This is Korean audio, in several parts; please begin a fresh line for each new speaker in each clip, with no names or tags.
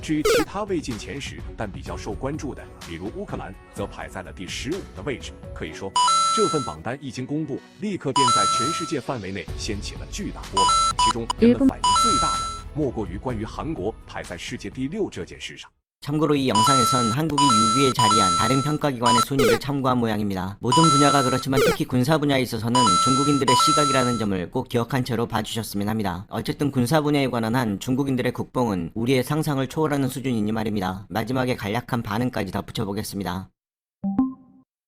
至于其他未进前10但比较受关注的，比如乌克兰，则排在了第15的位置。可以说，这份榜单一经公布，立刻便在全世界范围内掀起了巨大波澜。其中，人们反应最大的，莫过于关于韩国排在世界第6这件事上。
참고로 이 영상에선 한국이 6위에 자리한 다른 평가기관의 순위를 참고한 모양입니다. 모든 분야가 그렇지만 특히 군사 분야에 있어서는 중국인들의 시각이라는 점을 꼭 기억한 채로 봐주셨으면 합니다. 어쨌든 군사 분야에 관한 한 중국인들의 국뽕은 우리의 상상을 초월하는 수준이니 말입니다. 마지막에 간략한 반응까지 덧붙여보겠습니다.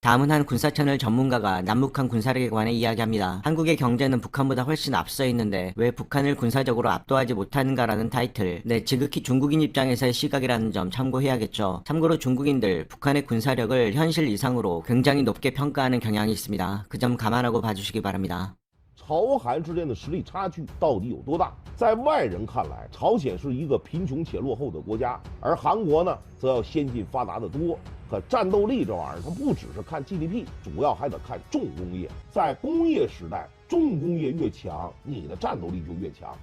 다음은 한 군사 채널 전문가가 남북한 군사력에 관해 이야기합니다. 한국의 경제는 북한보다 훨씬 앞서 있는데 왜 북한을 군사적으로 압도하지 못하는가라는 타이틀. 네, 지극히 중국인 입장에서의 시각이라는 점 참고해야겠죠. 참고로 중국인들 북한의 군사력을 현실 이상으로 굉장히 높게 평가하는 경향이 있습니다. 그 점 감안하고 봐주시기 바랍니다.
朝韩之间的实力差距到底有多大？在外人看来，朝鲜是一个贫穷且落后的国家，而韩国呢，则要先进发达的多。可战斗力这玩意儿，它不只是看 GDP， 主要还得看重工业。在工业时代，重工业越强，你的战斗力就越强。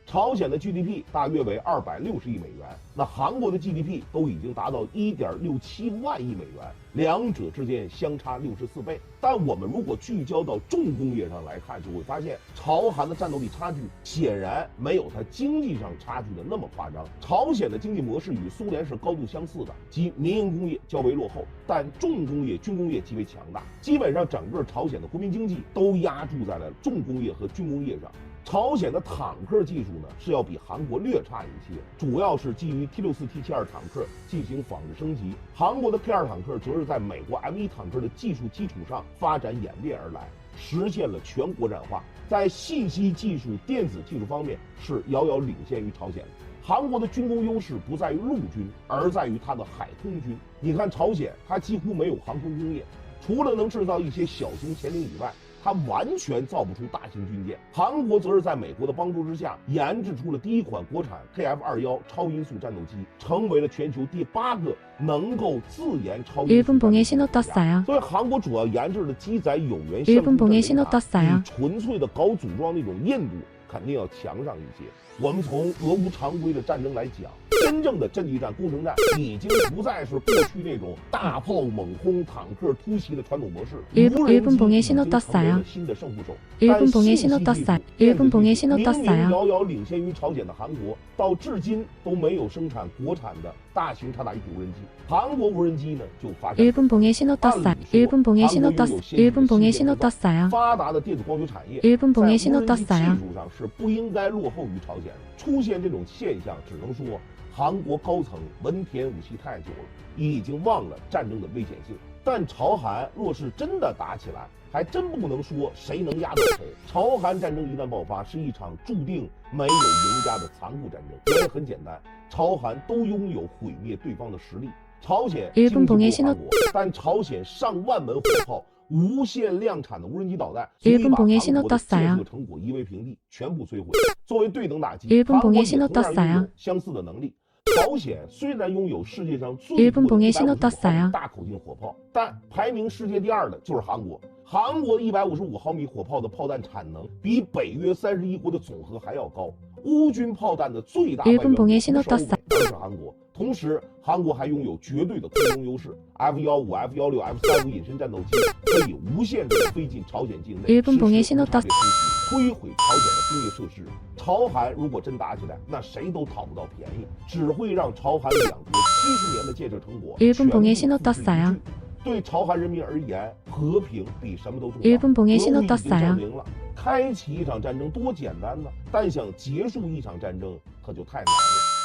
朝鲜的 GDP 大约为260亿美元，那韩国的 GDP 都已经达到1.67万亿美元，两者之间相差64倍。但我们如果聚焦到重工业上来看，就会发现朝韩的战斗力差距显然没有它经济上差距的那么夸张。朝鲜的经济模式与苏联是高度相似的，即民营工业较为落后，但重工业、军工业极为强大。基本上整个朝鲜的国民经济都压注在了重工业和军工业上。 朝鲜的坦克技术呢是要比韩国略差一些，主要是基于 T64、T72坦克进行仿制升级。韩国的 K2坦克则是在美国 M1坦克的技术基础上发展演变而来，实现了全国战化。在信息技术、电子技术方面是遥遥领先于朝鲜的。韩国的军工优势不在于陆军，而在于它的海空军。你看朝鲜，它几乎没有航空工业，除了能制造一些小型潜艇以外。 它完全造不出大型军舰，韩国则是在美国的帮助之下，研制出了第一款国产 KF-21超音速战斗机，成为了全球第8个能够自研超音速战斗机的国家。所以韩国主要研制的机载有源相冲阵雷达，比纯粹的搞组装那种硬度肯定要强上一些。我们从俄乌常规的战争来讲。 真正的阵地战、攻城战已经不再是过去那种大炮猛轰、坦克突袭的传统模式。
일본 봉에 신호 떴어요. 일본 봉에 신호 떴어요. 일본 봉에 신호 떴어요.
遥遥领先于朝鲜的韩国，到至今都没有生产国产的大型察打1体无人机。韩国无人机呢就发展。
일본 봉에 신호 떴어요. 일본 봉에 신호 떴어요. 일본 봉에 신호 떴어요.
发达的电子光学产业，
일본 봉에 신호 떴어요.
技术上是不应该落后于朝鲜的。出现这种现象，只能说。 韩国高层闻甜武戏太久了，已经忘了战争的危险性。但朝韩若是真的打起来，还真不能说谁能压倒谁。朝韩战争一旦爆发，是一场注定没有赢家的残酷战争。原因很简单，朝韩都拥有毁灭对方的实力。朝鲜经济不韩国，但朝鲜上万门火炮。 无限量产的无人机导弹，足以把韩国的建设成果夷为平地，全部摧毁。作为对等打击，韩国也同样拥有相似的能力。朝鲜虽然拥有世界上最多的155毫米大口径火炮，但排名世界第2的就是韩国。韩国155毫米火炮的炮弹产能比北约31国的总和还要高。乌军炮弹的最大外援都是韩国。 同时，韩国还拥有绝对的空中优势 ，F-15、F-16、F-35隐身战斗机可以无限制地飞进朝鲜境内，实施特别突袭，摧毁朝鲜的工业设施。朝韩如果真打起来，那谁都讨不到便宜，只会让朝韩两国70年的建设成果全部付之一炬。对朝韩人民而言，和平比什么都重要。俄乌已经证明了，开启一场战争多简单呢，但想结束一场战争可就太难了。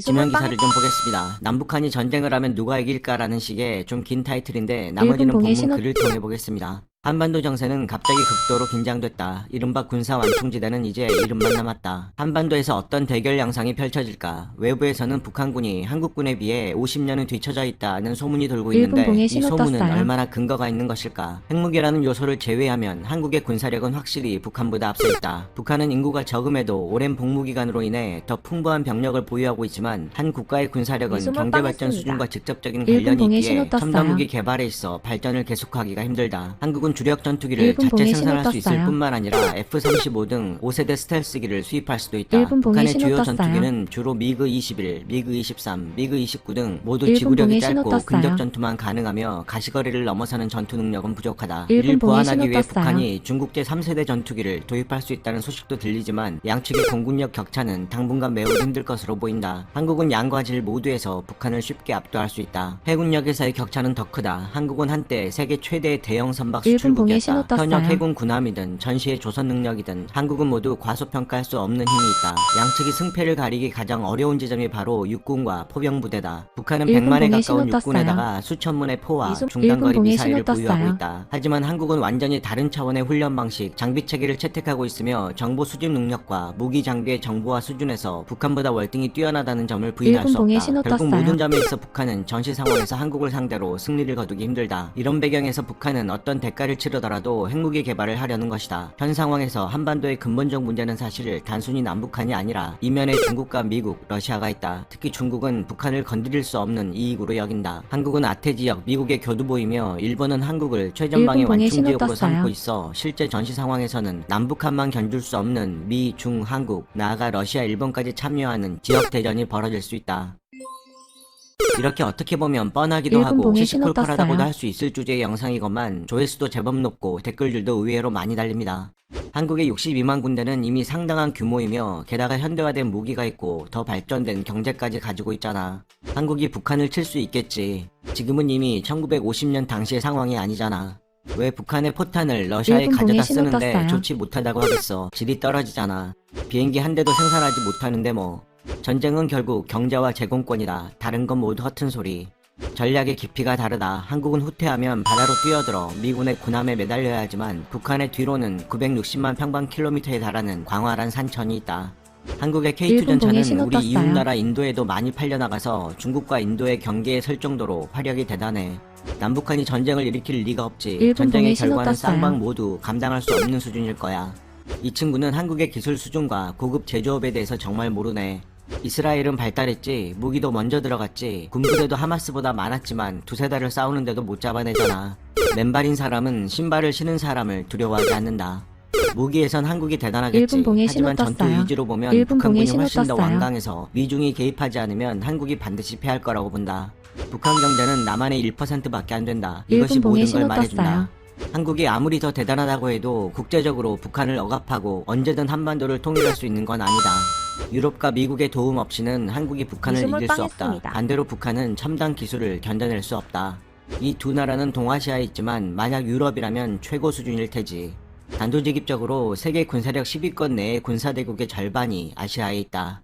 지면 기사를 좀 보겠습니다. 남북한이 전쟁을 하면 누가 이길까라는 식의 좀 긴 타이틀인데 나머지는 본문 글을 통해 보겠습니다. 한반도 정세는 갑자기 극도로 긴장됐다. 이른바 군사 완충지대는 이제 이름만 남았다. 한반도에서 어떤 대결 양상이 펼쳐질까? 외부에서는 북한군이 한국군에 비해 50년은 뒤처져 있다는 소문이 돌고 있는데 이 소문은 얼마나 근거가 있는 것일까? 핵무기라는 요소를 제외하면 한국의 군사력은 확실히 북한보다 앞서 있다. 북한은 인구가 적음에도 오랜 복무기간으로 인해 더 풍부한 병력을 보유하고 있지만 한 국가의 군사력은 경제발전 수준과 직접적인 관련이 있기에 첨단무기 개발에 있어 발전을 계속하기가 힘들다. 한국은 한국은 주력 전투기를
일본
자체
봉에
생산할 수
신호
있을
떴어요.
뿐만 아니라 F-35 등 5세대 스텔스기를 수입할 수도 있다.
일본 봉에
북한의
신호
주요
떴어요.
전투기는 주로 미그 21, 미그 23, 미그 29 등 모두
일본
지구력이
봉에 신호
짧고
떴어요.
근접 전투만 가능하며 가시거리를 넘어서는 전투 능력은 부족하다.
일본
이를
봉에
보완하기
신호
위해
떴어요.
북한이 중국제 3세대 전투기를 도입할 수 있다는 소식도 들리지만 양측의 공군력 격차는 당분간 매우 힘들 것으로 보인다. 한국은 양과 질 모두에서 북한을 쉽게 압도할 수 있다. 해군력에서의 격차는 더 크다. 한국은 한때 세계 최대의 대형 선박
일본 봉에 신호
수출국이었다.
떴어요.
현역 해군 군함이든 전시의 조선 능력이든 한국은 모두 과소평가할 수 없는 힘이 있다. 양측이 승패를 가리기 가장 어려운 지점이 바로 육군과 포병부대다. 북한은
일본
100만에
봉에
가까운
신호 떴어요.
육군에다가 수천 문의 포와
일본
중단거리
봉에
미사일을
신호
보유하고
떴어요.
있다. 하지만 한국은 완전히 다른 차원의 훈련 방식, 장비 체계를 채택하고 있으며 정보 수집 능력과 무기 장비의 정보화 수준에서 북한보다 월등히 뛰어나다는 점을 부인할
일본
수
봉에
없다.
신호
결국
떴어요.
모든 점에 있어 북한은 전시 상황에서 한국을 상대로 승리를 거두기 힘들다. 이런 배경에서 북한은 어떤 대가를 치르더라도 핵무기 개발을 하려는 것이다. 현 상황에서 한반도의 근본적 문제는 사실 단순히 남북한이 아니라 이면에 중국과 미국, 러시아가 있다. 특히 중국은 북한을 건드릴 수 없는 이익으로 여긴다. 한국은 아태 지역, 미국의 교두보이며 일본은 한국을 최전방의
일본 봉에 신호
완충지역으로
떴어요.
삼고 있어 실제 전시 상황에서는 남북한만 견줄 수 없는 미, 중, 한국, 나아가 러시아, 일본까지 참여하는 지역 대전이 벌어질 수 있다. 이렇게 어떻게 보면 뻔하기도
일본
하고
봉에 신호
시시콜콜하다고도
떴어요.
할 수 있을 주제의 영상이건만 조회수도 제법 높고 댓글들도 의외로 많이 달립니다. 한국의 62만 군대는 이미 상당한 규모이며 게다가 현대화된 무기가 있고 더 발전된 경제까지 가지고 있잖아. 한국이 북한을 칠 수 있겠지. 지금은 이미 1950년 당시의 상황이 아니잖아. 왜 북한의 포탄을 러시아에
일본 봉에
가져다
신호
쓰는데
떴어요.
좋지 못하다고 하겠어. 질이 떨어지잖아. 비행기 한 대도 생산하지 못하는데 뭐. 전쟁은 결국 경제와 제공권이다. 다른 건 모두 허튼 소리. 전략의 깊이가 다르다. 한국은 후퇴하면 바다로 뛰어들어 미군의 군함에 매달려야 하지만 북한의 뒤로는 960만 평방킬로미터에 달하는 광활한 산천이 있다. 한국의 K2
일본 봉에
전차는
신호
우리
떴어요.
이웃나라 인도에도 많이 팔려나가서 중국과 인도의 경계에 설 정도로 화력이 대단해. 남북한이 전쟁을 일으킬 리가 없지.
일본
전쟁의
봉에 신호
결과는
떴어요.
쌍방 모두 감당할 수 없는 수준일 거야. 이 친구는 한국의 기술 수준과 고급 제조업에 대해서 정말 모르네. 이스라엘은 발달했지, 무기도 먼저 들어갔지, 군부대도 하마스보다 많았지만 두세 달을 싸우는데도 못 잡아내잖아. 맨발인 사람은 신발을 신은 사람을 두려워하지 않는다. 무기에선 한국이 대단하겠지.
일본 봉에
하지만
신호
전투
떴어요.
의지로 보면
일본 봉에
북한군이
신호
훨씬 더
떴어요.
완강해서 미중이 개입하지 않으면 한국이 반드시 패할 거라고 본다. 북한 경제는 남한의 1%밖에 안 된다. 이것이
일본 봉에
모든 걸
신호
말해준다.
떴어요.
한국이 아무리 더 대단하다고 해도 국제적으로 북한을 억압하고 언제든 한반도를 통일할 수 있는 건 아니다. 유럽과 미국의 도움 없이는 한국이 북한을
미수물
이길 수 없다.
빵했습니다.
반대로 북한은 첨단 기술을 견뎌낼 수 없다. 이 두 나라는 동아시아에 있지만 만약 유럽이라면 최고 수준일 테지. 단도직입적으로 세계 군사력 10위권 내의 군사대국의 절반이 아시아에 있다.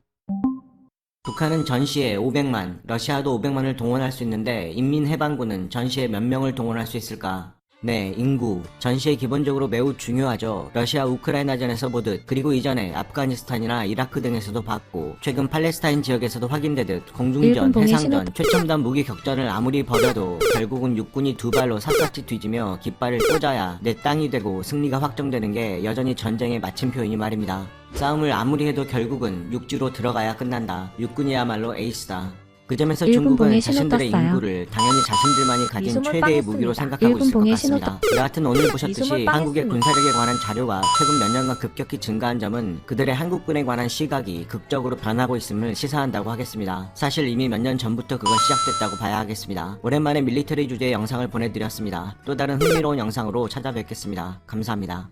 북한은 전시에 500만, 러시아도 500만을 동원할 수 있는데 인민해방군은 전시에 몇 명을 동원할 수 있을까? 네, 인구. 전시에 기본적으로 매우 중요하죠. 러시아 우크라이나전에서 보듯, 그리고 이전에 아프가니스탄이나 이라크 등에서도 봤고, 최근 팔레스타인 지역에서도 확인되듯 공중전,
일본 봉에
해상전,
신호-
최첨단 무기 격전을 아무리 벌여도 결국은 육군이 두 발로 샅샅이 뒤지며 깃발을 꽂아야 내 땅이 되고 승리가 확정되는 게 여전히 전쟁의 마침표이니 말입니다. 싸움을 아무리 해도 결국은 육지로 들어가야 끝난다. 육군이야말로 에이스다. 그 점에서
일본
중국은
봉에 신호
자신들의
떴어요.
인구를 당연히 자신들만이 가진
미수물
최대의
빵했습니다.
무기로 생각하고
일본
있을 것
봉에 신호
같습니다. 여하튼 오늘 보셨듯이
미수물
한국의
빵했습니다.
군사력에 관한 자료가 최근 몇 년간 급격히 증가한 점은 그들의 한국군에 관한 시각이 극적으로 변하고 있음을 시사한다고 하겠습니다. 사실 이미 몇 년 전부터 그건 시작됐다고 봐야 하겠습니다. 오랜만에 밀리터리 주제의 영상을 보내드렸습니다. 또 다른 흥미로운 영상으로 찾아뵙겠습니다. 감사합니다.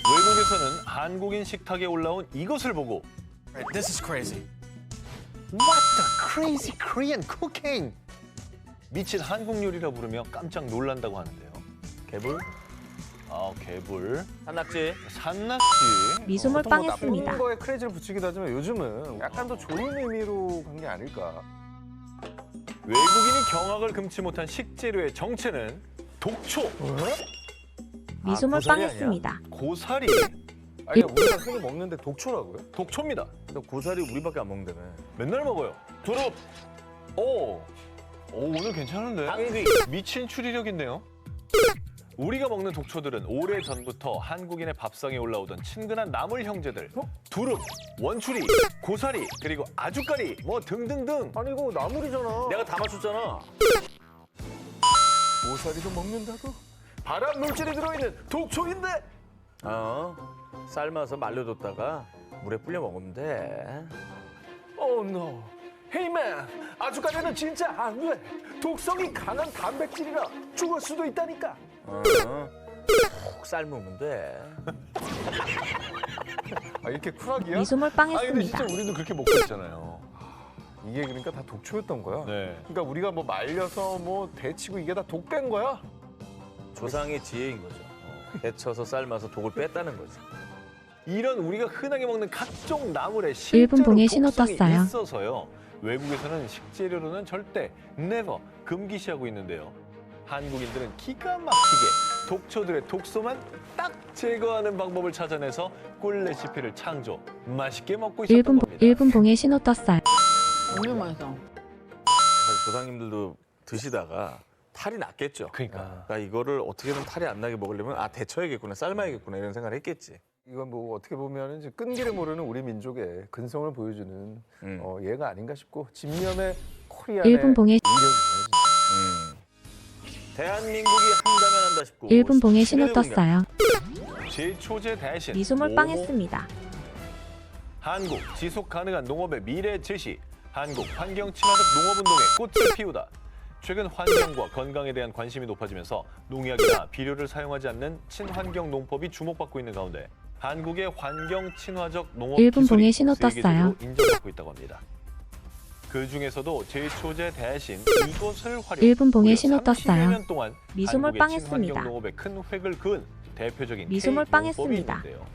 외국에서는 한국인 식탁에 올라온 이것을 보고
Right, this is crazy.
What the crazy Korean cooking! 미친 한국 요리라 부르며 깜짝 놀란다고 하는데요. 개불? 개불.
산낙지.
산낙지.
미수물
보통 뭐
빵했습니다.
나쁜 거에 크레이지를 붙이기도 하지만 요즘은 약간 더 좋은 의미로 간 게 아닐까.
외국인이 경악을 금치 못한 식재료의 정체는 독초.
미수물
고사리 아니야?
빵했습니다.
고사리.
아니 우리가 흔히 먹는데 독초라고요?
독초입니다.
근데 고사리 우리밖에 안 먹는다며.
맨날 먹어요. 두릅. 오, 오늘 괜찮은데?
당귀.
미친 추리력 있네요. 우리가 먹는 독초들은 오래전부터 한국인의 밥상에 올라오던 친근한 나물 형제들. 두릅, 원추리, 고사리, 그리고 아주까리 뭐 등등등.
아니 이거 나물이잖아.
내가 다 맞췄잖아.
고사리도 먹는다고? 발암 물질이 들어있는 독초인데.
삶아서 말려뒀다가 물에 불려 먹으면 돼.
Oh no. Hey man, 아주까리는 진짜 안 돼. 독성이 강한 단백질이라 죽을 수도 있다니까.
푹 삶으면 돼.
아 이렇게 쿨하기야?
미소물빵
아니 근데
했습니다.
진짜 우리도 그렇게 먹고 있잖아요.
이게 그러니까 다 독초였던 거야?
네.
그러니까 우리가 뭐 말려서 뭐 데치고 이게 다 독된 거야?
조상의 지혜인 거죠. 데쳐서 삶아서 독을 뺐다는 거지.
이런 우리가 흔하게 먹는 각종 나물에
일본
실제로
봉에 신호
독성이
떴어요.
있어서요. 외국에서는 식재료로는 절대 never 금기시하고 있는데요. 한국인들은 기가 막히게 독초들의 독소만 딱 제거하는 방법을 찾아내서 꿀 레시피를 창조, 맛있게 먹고 있었던 겁니다.
일본 봉에 신호 떴어요.
엄청 맛있어.
사실 조상님들도 드시다가 탈이 났겠죠.
그러니까.
이거를 어떻게든 탈이 안 나게 먹으려면 데쳐야겠구나, 삶아야겠구나 이런 생각을 했겠지.
이건 뭐 어떻게 보면 이제 끈기를 모르는 우리 민족의 근성을 보여주는 예가 아닌가 싶고 집념의 코리안의
일본 봉에
대한민국이 한다면 한다 싶고
일본 봉에 신호
11일 공약.
떴어요.
제초제 대신
미소물빵
오모,
했습니다.
한국 지속 가능한 농업의 미래 제시, 한국 환경 친화적 농업운동의 꽃을 피우다. 최근 환경과 건강에 대한 관심이 높아지면서 농약이나 비료를 사용하지 않는 친환경 농법이 주목받고 있는 가운데 한국의 환경 친화적 농업
일본
기술이
봉에 신호
세계적으로
떴어요.
인정받고 있다고 합니다. 그 중에서도 제초제 대신 이것을 활용.
일본 봉에
무려
신호
30여
떴어요.
년 동안
미소물빵
한국의
했습니다.
친환경 농업에 큰 획을 그은 대표적인
미소물빵
K농법이
했습니다.
있는데요.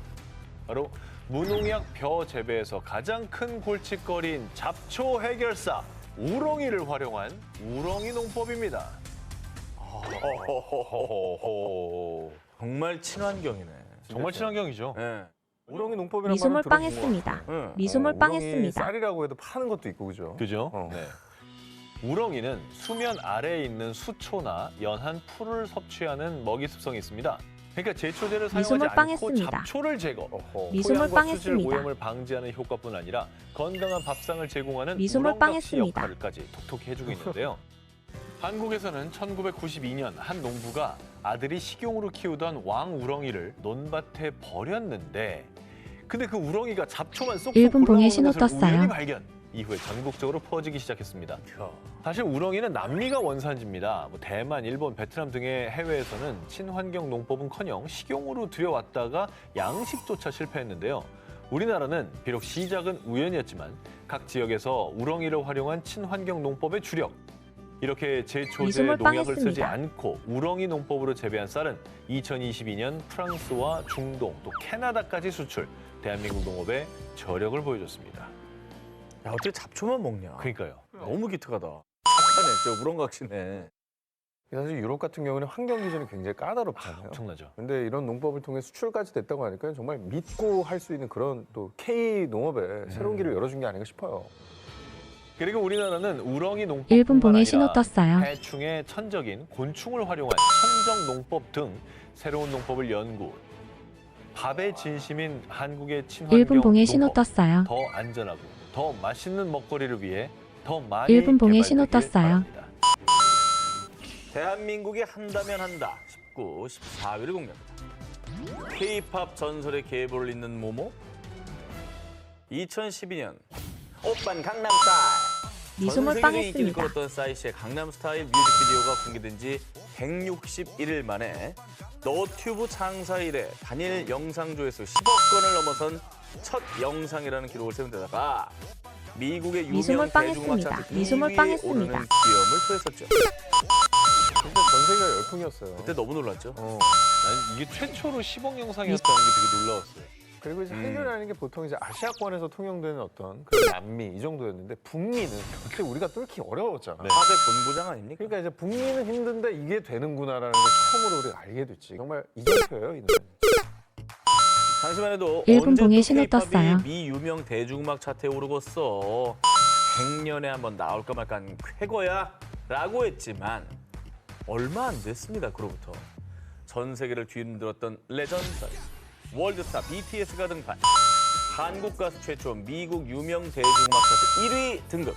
바로 무농약 벼 재배에서 가장 큰 골칫거리인 잡초 해결사 우렁이를 활용한 우렁이 농법입니다.
정말 친환경이네.
정말 친환경이죠.
네.
우렁이 농법이라는
미소물빵 했습니다. 미소물빵 했습니다.
쌀이라고 해도 파는 것도 있고 그죠?
그죠?
어.
네. 우렁이는 수면 아래에 있는 수초나 연한 풀을 섭취하는 먹이 습성이 있습니다. 그러니까 제초제를 사용하지
미소물빵
않고
했습니다.
잡초를 제거,
미소물빵
토양과 수질
했습니다.
오염을 방지하는 효과뿐 아니라 건강한 밥상을 제공하는
미소물빵
우렁각시
했습니다.
역할까지 톡톡히 해주고 있는데요. 한국에서는 1992년 한 농부가 아들이 식용으로 키우던 왕우렁이를 논밭에 버렸는데 근데 그 우렁이가 잡초만 쏙쏙
일본 봉에
골라먹는
신호
것을
떴어요.
우연히 발견. 이후에 전국적으로 퍼지기 시작했습니다. 사실 우렁이는 남미가 원산지입니다. 대만, 일본, 베트남 등의 해외에서는 친환경 농법은커녕 식용으로 들여왔다가 양식조차 실패했는데요. 우리나라는 비록 시작은 우연이었지만 각 지역에서 우렁이를 활용한 친환경 농법의 주력. 이렇게 제초제
미소물빵
농약을 쓰지
했습니다.
않고 우렁이 농법으로 재배한 쌀은 2022년 프랑스와 중동 또 캐나다까지 수출, 대한민국 농업의 저력을 보여줬습니다.
야, 어떻게 잡초만 먹냐?
그러니까요.
너무 기특하다. 착하네, 진짜 우렁각시네.
사실 유럽 같은 경우는 환경 기준이 굉장히 까다롭잖아요.
엄청나죠.
근데 이런 농법을 통해 수출까지 됐다고 하니까 정말 믿고 할 수 있는 그런 또 K 농업에 새로운 길을 열어준 게 아닌가 싶어요.
그리고 우리나라는 우렁이 농법뿐만
일본 봉에
아니라
신호 떴어요.
해충의 천적인 곤충을 활용한 천적 농법 등 새로운 농법을 연구. 밥의 진심인 한국의 친환경
일본 봉에 신호
농법.
떴어요.
더 안전하고 더 맛있는 먹거리를 위해 더 많이
일본 봉에 신호
개발되길
떴어요.
바랍니다.
대한민국이 한다면 한다. 19, 14위를 공개합니다. K-팝 전설의 계보를 잇는 모모. 2012년 오빤 강남스타일.
미소물빵
전 세계적인 인기를
했습니다.
끌었던 싸이 씨의 강남스타일 뮤직비디오가 공개된 지 161일 만에 너튜브 창사 이래 단일 영상조회수 10억 건을 넘어선 첫 영상이라는 기록을 세운 데다가 미국의 유명
미소물빵
대중음악
했습니다.
차트
미소물빵
2위에
했습니다.
오르는 기염을 토했었죠.
진짜 전 세계가 열풍이었어요.
그때 너무 놀랐죠.
난 이게 최초로 10억 영상이었다는 게 되게 놀라웠어요.
그리고 이제 한류라는 게 보통 이제 아시아권에서 통용되는 어떤 그 남미 이 정도였는데 북미는 그때 우리가 뚫기 어려웠잖아.
네.
팝의 본부장 아닙니까?
그러니까 이제 북미는 힘든데 이게 되는구나라는 걸 처음으로 우리가 알게 됐지. 정말 이정표예요, 이 노래.
당시만 해도
일본
언제
봉에
또
신호
K-팝이
떴어요.
미 유명 대중음악 차트에 오르겠어. 100년에 한번 나올까 말까한 쾌거야 라고 했지만 얼마 안 됐습니다. 그로부터 전 세계를 뒤흔들었던 레전드 월드스타 BTS가 등판. 한국 가수 최초 미국 유명 대중음악 차트 1위 등극.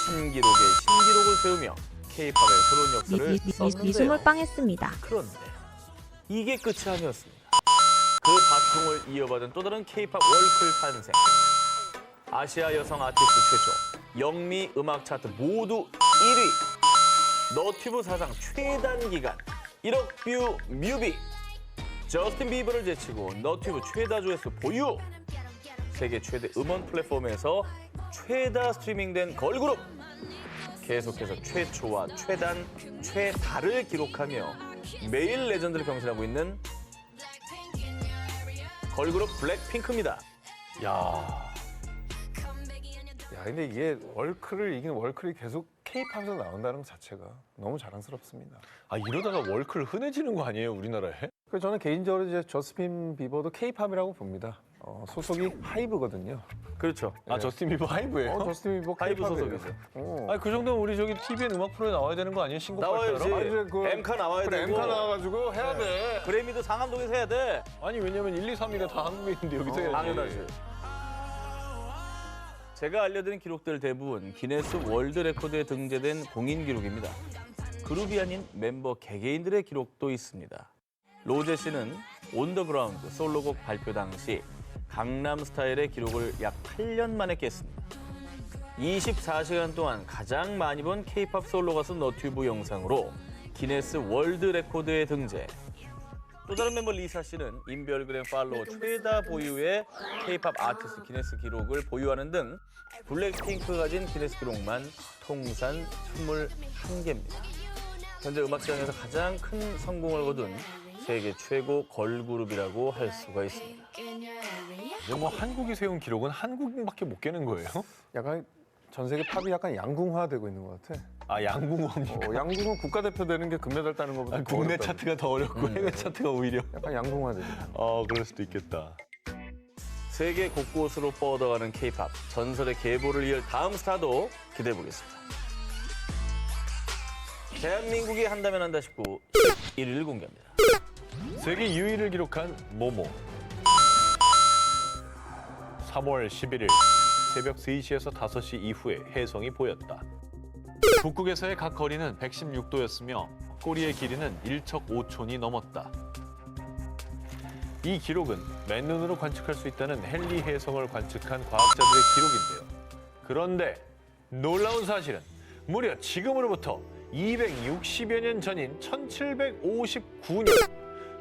신기록에 신기록을 세우며 K-팝의 새로운 역사를 썼는데요.
미소몰빵 했습니다.
그런데 이게 끝이 아니었습니다. 그 바통을 이어받은 또 다른 K-팝 월클 탄생. 아시아 여성 아티스트 최초 영미 음악 차트 모두 1위. 너튜브 사상 최단 기간 1억 뷰 뮤비. 저스틴 비버를 제치고 너튜브 최다 조회수 보유. 세계 최대 음원 플랫폼에서 최다 스트리밍된 걸그룹. 계속해서 최초와 최단, 최다를 기록하며 매일 레전드를 경신하고 있는 걸그룹 블랙핑크입니다.
야, 근데 이게 월클을 이긴 월클이 계속 K-팝에서 나온다는 것 자체가 너무 자랑스럽습니다.
아, 이러다가 월클 흔해지는 거 아니에요, 우리나라에?
그래서 저는 개인적으로 이제 저스틴 비버도 K-팝이라고 봅니다. 소속이 하이브거든요.
그렇죠.
아, 저스틴 비버 하이브예요?
저스틴 비버
하이브
K-팝이에요.
소속이죠.
아니, 그 정도면 우리 저기 TVN 음악 프로에 나와야 되는 거 아니에요? 신곡
나와야지.
발표하러?
엠카 나와야
그래,
되고.
엠카 나와가지고 해야 돼.
그래미도 상암동에서 해야 돼.
아니, 왜냐면 1, 2, 3위가 다 한국에 있는데 여기서 해야지.
당연하지. 제가 알려드린 기록들 대부분 기네스 월드 레코드에 등재된 공인 기록입니다. 그룹이 아닌 멤버 개개인들의 기록도 있습니다. 로제 씨는 온더그라운드 솔로곡 발표 당시 강남스타일의 기록을 약 8년 만에 깼습니다. 24시간 동안 가장 많이 본 K-팝 솔로 가수 너튜브 영상으로 기네스 월드 레코드에 등재. 또 다른 멤버 리사 씨는 인별그램 팔로워 최다 보유의 K-팝 아티스트 기네스 기록을 보유하는 등 블랙핑크가 가진 기네스 기록만 통산 21개입니다. 현재 음악시장에서 가장 큰 성공을 거둔 세계 최고 걸그룹이라고 할 수가 있습니다.
이제 뭐 한국이 세운 기록은 한국밖에 못 깨는 거예요?
약간 전 세계 팝이 약간 양궁화되고 있는 것 같아.
아, 양궁업입니까?
양궁은 국가대표 되는 게 금메달 따는 것보다
아,
더
국내
어렵다고.
차트가 더 어렵고 해외 차트가 오히려.
약간 양궁화되죠.
그럴 수도 있겠다.
세계 곳곳으로 뻗어가는 K-팝 전설의 계보를 이을 다음 스타도 기대해 보겠습니다. 대한민국이 한다면 한다 싶고 1위를 공개합니다.
세계 유일을 기록한 모모. 3월 11일 새벽 3시에서 5시 이후에 혜성이 보였다. 북극에서의 각 거리는 116도였으며 꼬리의 길이는 1척 5촌이 넘었다. 이 기록은 맨눈으로 관측할 수 있다는 헨리 혜성을 관측한 과학자들의 기록인데요. 그런데 놀라운 사실은 무려 지금으로부터 260여 년 전인 1759년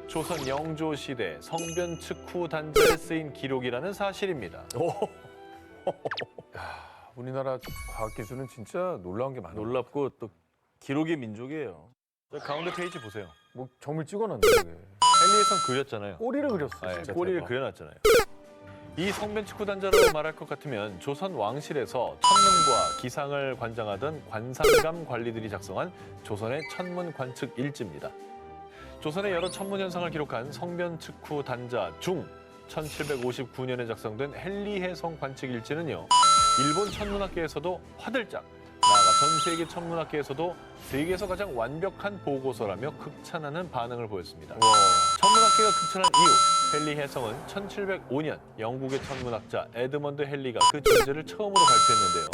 조선 영조 시대 성변 측후 단자에 쓰인 기록이라는 사실입니다.
우리나라 과학기술은 진짜 놀라운 게 많아.
놀랍고 또 기록의 민족이에요.
저 가운데 페이지 보세요.
뭐 점을 찍어놨네.
헨리 혜성 그렸잖아요.
꼬리를 그렸어.
네,
진짜
꼬리를
대박.
그려놨잖아요. 이 성변 측후 단자라고 말할 것 같으면 조선 왕실에서 천문과 기상을 관장하던 관상감 관리들이 작성한 조선의 천문 관측 일지입니다. 조선의 여러 천문 현상을 기록한 성변 측후 단자 중 1759년에 작성된 헨리 혜성 관측 일지는요. 일본 천문학계에서도 화들짝, 나아가 전 세계 천문학계에서도 세계에서 가장 완벽한 보고서라며 극찬하는 반응을 보였습니다. 천문학계가 극찬한 이후 헨리 혜성은 1705년 영국의 천문학자 에드먼드 헨리가 그 존재를 처음으로 발표했는데요.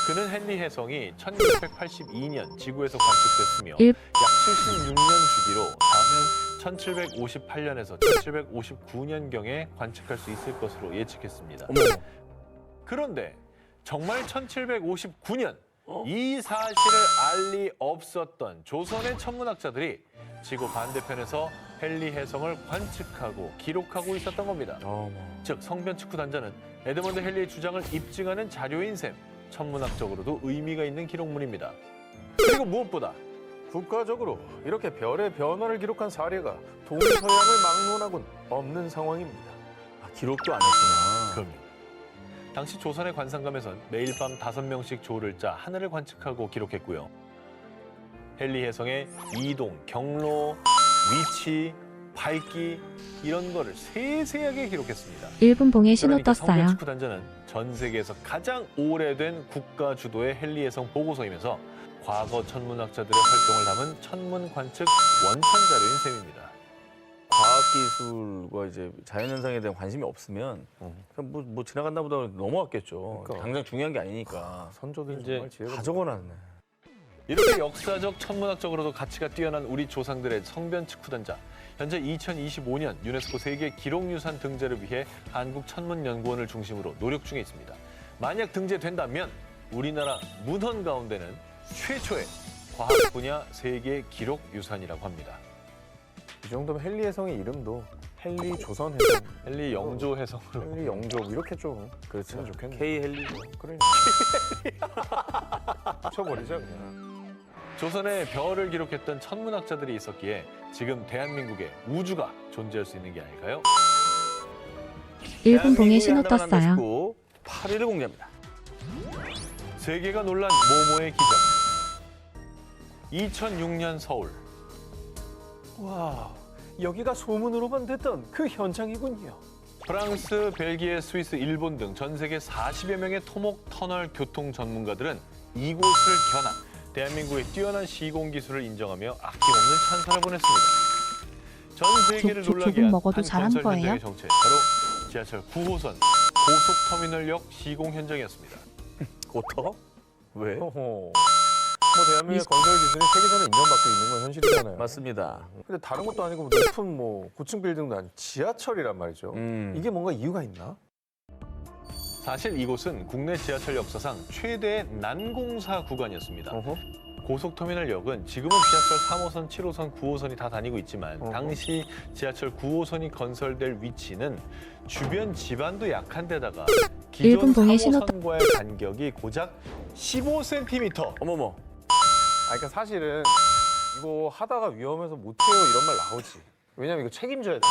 그는 헨리 혜성이 1682년 지구에서 관측됐으며
일-
약 76년 주기로 다음은 1758년에서 1759년경에 관측할 수 있을 것으로 예측했습니다. 그런데 정말 1759년 이 사실을 알 리 없었던 조선의 천문학자들이 지구 반대편에서 헨리 혜성을 관측하고 기록하고 있었던 겁니다. 즉 성변 측후 단자는 에드먼드 헨리의 주장을 입증하는 자료인 셈, 천문학적으로도 의미가 있는 기록물입니다. 그리고 무엇보다
국가적으로 이렇게 별의 변화를 기록한 사례가 동서양을 막론하고는 없는 상황입니다.
기록도 안 했구나.
그럼요. 당시 조선의 관상감에선 매일 밤 5명씩 조를 짜 하늘을 관측하고 기록했고요. 헨리 혜성의 이동, 경로, 위치, 밝기 이런 거를 세세하게 기록했습니다.
1분 봉에 신호
그러니까 성변
떴어요.
측후 단자는 전 세계에서 가장 오래된 국가 주도의 헨리 혜성 보고서이면서 과거 천문학자들의 활동을 담은 천문 관측 원천 자료인 셈입니다.
과학기술과 이제 자연현상에 대한 관심이 없으면 그냥 뭐 지나갔나 보다 넘어왔겠죠.
그러니까.
당장 중요한 게 아니니까.
선조들이
이제
정말 지혜가
다 적어놨네.
이렇게 역사적, 천문학적으로도 가치가 뛰어난 우리 조상들의 성변 측후단자. 현재 2025년 유네스코 세계 기록유산 등재를 위해 한국천문연구원을 중심으로 노력 중에 있습니다. 만약 등재된다면 우리나라 문헌 가운데는 최초의 과학 분야 세계 기록유산이라고 합니다.
이 정도면 헨리 혜성의 이름도 헨리 조선 혜성,
헨리 영조 해성으로.
헨리 영조 이렇게 좀
그렇죠.
좋겠네.
K 헨리죠.
그래. 쳐버리자 그냥.
조선에 별을 기록했던 천문학자들이 있었기에 지금 대한민국에 우주가 존재할 수 있는 게 아닐까요?
1분 봉에 신호 떴어요.
8위를 공개합니다.
세계가 놀란 모모의 기적. 2006년 서울.
와, 여기가 소문으로만 듣던 그 현장이군요.
프랑스, 벨기에, 스위스, 일본 등 전 세계 40여 명의 토목 터널 교통 전문가들은 이곳을 견학, 대한민국의 뛰어난 시공 기술을 인정하며 아낌없는 찬사를 보냈습니다. 전 세계를
조금
놀라게 한
먹어도 잘한
건설
거예요?
현장의 정체, 바로 지하철 9호선 고속터미널역 시공 현장이었습니다.
고터? 왜?
뭐 대한민국의 건설 기술이 세계적으로 인정받고 있는 건 현실이잖아요.
맞습니다.
근데 다른 것도 아니고 높은 뭐 고층 빌딩도 아니고 지하철이란 말이죠. 이게 뭔가 이유가 있나?
사실 이곳은 국내 지하철 역사상 최대의 난공사 구간이었습니다. 고속터미널역은 지금은 지하철 3호선, 7호선, 9호선이 다 다니고 있지만 당시 지하철 9호선이 건설될 위치는 주변 지반도 약한 데다가 기존
1분 봉에 신호
3호선과의 간격이 고작 15cm.
어머머.
그러니까 사실은 이거 하다가 위험해서 못해요 이런 말 나오지. 왜냐면 이거 책임져야 돼.